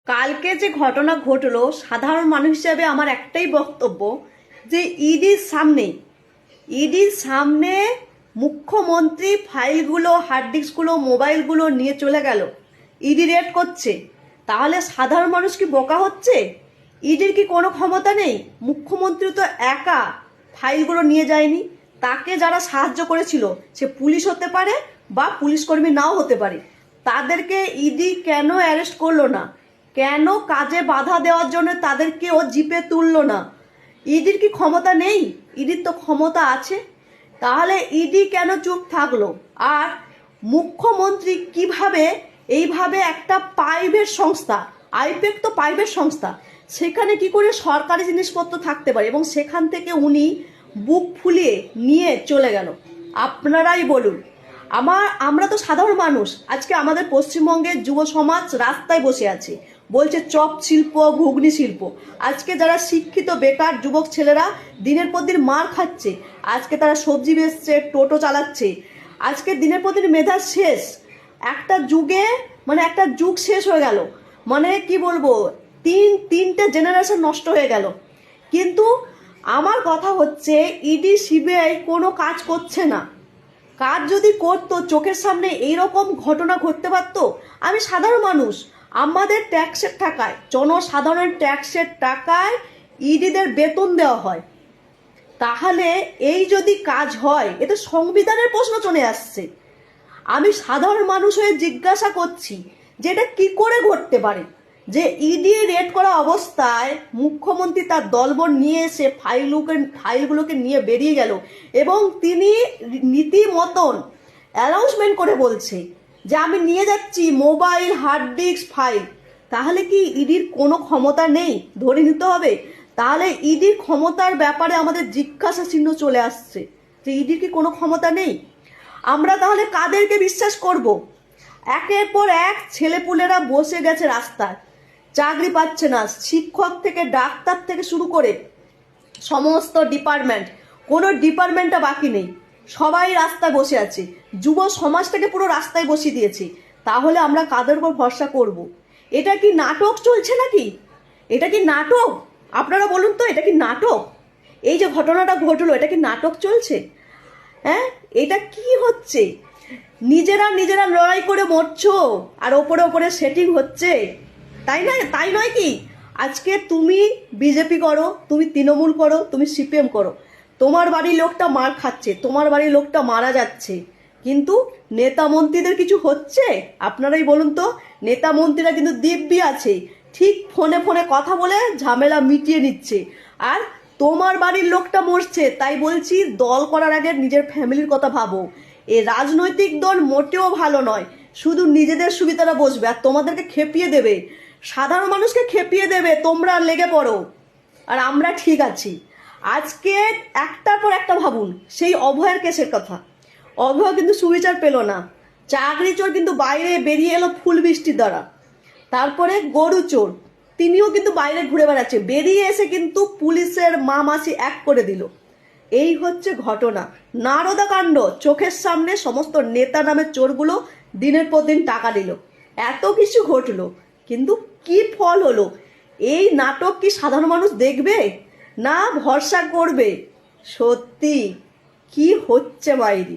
কালকে যে ঘটনা ঘটলো, সাধারণ মানুষ হিসেবে আমার একটাই বক্তব্য যে ইডির সামনে মুখ্যমন্ত্রী ফাইলগুলো, হার্ড ডিস্কগুলো, মোবাইলগুলো নিয়ে চলে গেল, ইডি রেড করছে। তাহলে সাধারণ মানুষ কি বোকা হচ্ছে? ইডির কি কোনো ক্ষমতা নেই? মুখ্যমন্ত্রী তো একা ফাইলগুলো নিয়ে যায়নি, তাকে যারা সাহায্য করেছিল সে পুলিশ হতে পারে বা পুলিশ কর্মী নাও হতে পারে, তাদেরকে ইডি কেন অ্যারেস্ট করলো না? কেন কাজে বাধা দেওয়ার জন্য তাদেরকে ও জিপে তুললো না? ইডির কি ক্ষমতা নেই? ইডির তো ক্ষমতা আছে। তাহলে ইডি কেন চুপ থাকলো? আর মুখ্যমন্ত্রী কিভাবে এইভাবে একটা প্রাইভেট সংস্থা, আইপ্যাক তো প্রাইভেট সংস্থা, সেখানে কি করে সরকারি জিনিসপত্র থাকতে পারে এবং সেখান থেকে উনি বুক ফুলিয়ে নিয়ে চলে গেল? আপনারাই বলুন। আমরা তো সাধারণ মানুষ। আজকে আমাদের পশ্চিমবঙ্গের যুব সমাজ রাস্তায় বসে আছে, বলছে চপ শিল্প, ঘুগনি শিল্প। আজকে যারা শিক্ষিত বেকার যুবক ছেলেরা দিনের পর দিন মার খাচ্ছে, আজকে তারা সবজি বেচছে, টোটো চালাচ্ছে। আজকে দিনের পর দিন মেধা শেষ, একটা যুগ শেষ হয়ে গেল। মানে কি বলবো, তিনটে জেনারেশন নষ্ট হয়ে গেল। কিন্তু আমার কথা হচ্ছে ইডি সিবিআই কোনো কাজ করছে না। কাজ যদি করতো, চোখের সামনে এইরকম ঘটনা ঘটতে পারতো? আমি সাধারণ মানুষ, আমাদের ট্যাক্সের টাকায়, জনসাধারণের ট্যাক্সের টাকায় ইডিদের বেতন দেওয়া হয়। তাহলে এই যদি কাজ হয়, এটা সংবিধানের প্রশ্ন চলে আসছে। আমি সাধারণ মানুষ হয়ে জিজ্ঞাসা করছি যে এটা কি করে ঘটতে পারে যে ইডি রেড করা অবস্থায় মুখ্যমন্ত্রী তার দলবল নিয়ে এসে ফাইলগুলোকে নিয়ে বেরিয়ে গেল এবং তিনি নীতি মতন অ্যানাউন্সমেন্ট করে বলছে যে আমি নিয়ে যাচ্ছি মোবাইল, হার্ড ডিস্ক, ফাইল। তাহলে কি ইডির কোনো ক্ষমতা নেই? ধরে নিতে হবে। তাহলে ইডির ক্ষমতার ব্যাপারে আমাদের জিজ্ঞাসা চিহ্ন চলে আসছে যে ইডির কি কোনো ক্ষমতা নেই? আমরা তাহলে কাদেরকে বিশ্বাস করব? একের পর এক ছেলেপুলেরা বসে গেছে রাস্তায়, চাকরি পাচ্ছে না। শিক্ষক থেকে ডাক্তার থেকে শুরু করে সমস্ত ডিপার্টমেন্ট, কোনো ডিপার্টমেন্টটা বাকি নেই, সবাই রাস্তায় বসে আছে। যুব সমাজটাকে পুরো রাস্তায় বসিয়ে দিয়েছে। তাহলে আমরা কাদের উপর ভরসা করব? এটা কি নাটক চলছে নাকি? এটা কি নাটক? আপনারা বলুন তো, এটা কি নাটক? এই যে ঘটনাটা ঘটলো, এটা কি নাটক চলছে? হ্যাঁ, এটা কি হচ্ছে? নিজেরা লড়াই করে মরছো আর ওপরে ওপরে সেটিং হচ্ছে, তাই নয় কি? আজকে তুমি বিজেপি করো, তুমি তৃণমূল করো, তুমি সিপিএম করো, তোমার বাড়ির লোকটা মার খাচ্ছে, তোমার বাড়ির লোকটা মারা যাচ্ছে, কিন্তু নেতা মন্ত্রীদের কিছু হচ্ছে? আপনারাই বলুন তো। নেতা মন্ত্রীরা কিন্তু দিব্যি আছে, ঠিক ফোনে ফোনে কথা বলে ঝামেলা মিটিয়ে নিচ্ছে। আর তোমার বাড়ির লোকটা মরছে, তাই বলছি দল করার আগে নিজের ফ্যামিলির কথা ভাবো। এই রাজনৈতিক দল মোটেও ভালো নয়, শুধু নিজেদের সুবিধাটা বসবে আর তোমাদেরকে খেপিয়ে দেবে, সাধারণ মানুষকে খেপিয়ে দেবে। তোমরা লেগে পড়ো আর আমরা ঠিক আছি। আজকে একটার পর একটা ভাবুন, সেই অভয়ের কেসের কথা। অভয় কিন্তু সুবিচার পেল না। চাকরি চোর কিন্তু বাইরে বেরিয়ে এলো ফুল বৃষ্টির দ্বারা। তারপরে গরু চোর, তিনিও কিন্তু বাইরে ঘুরে বেড়াচ্ছে, বেরিয়ে এসে কিন্তু পুলিশের মা মাসি এক করে দিল। এই হচ্ছে ঘটনা, নারদা কাণ্ড। চোখের সামনে সমস্ত নেতা নামের চোরগুলো দিনের পর দিন টাকা দিল, এত কিছু ঘটলো, কিন্তু কি ফল হলো? এই নাটক কি সাধারণ মানুষ দেখবে না ভরসা করবে? সত্যি কি হচ্ছে বাইরে?